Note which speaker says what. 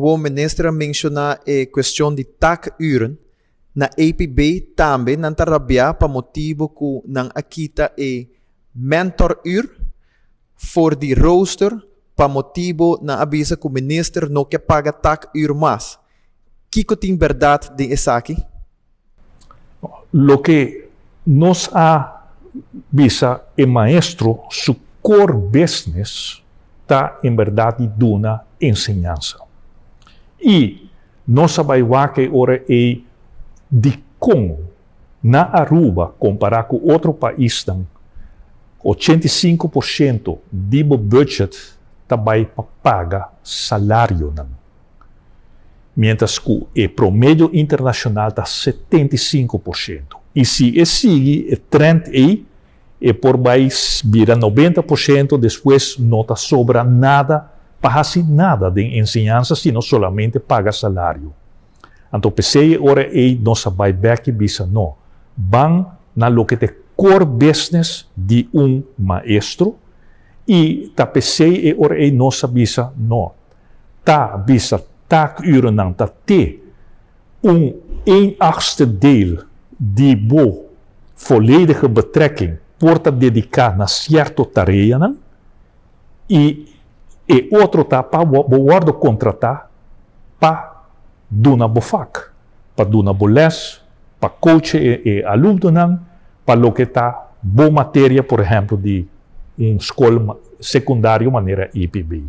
Speaker 1: o ministro menciona a questão de takuren na APB também não tarabia para motivo que não akita e mentoruur voor die rooster para motivo na avisa que o ministro não quer pagar takuur mais. Kiko tem verdade de isso aqui?
Speaker 2: Lo que nos avisa o maestro, su core business está em verdade duna enseñanza. E nós sabemos que ora é de como na Aruba, comparado com outro país, 85% do budget também para pagar salário. Mientras que o promédio internacional está 75%. E se sigue o trend aí, por mais vira 90%, depois não está sobra nada, para fazer nada de ensinança, sino solamente paga salário. Então, pensei, ora, não sabe back bisa não. Van na lo que é core business de maestro, e ta pensei, ora, não sabe bisa não. Ta bisa takuren nang ta te 1/8 deel die volledige betrekking wordt dedicar na certo tarefa e outro tá para o contratar para duna bofak, para duna boles, para coach e aluno nang, para lo que tá boa matéria, por exemplo, de escola secundária maneira IPB.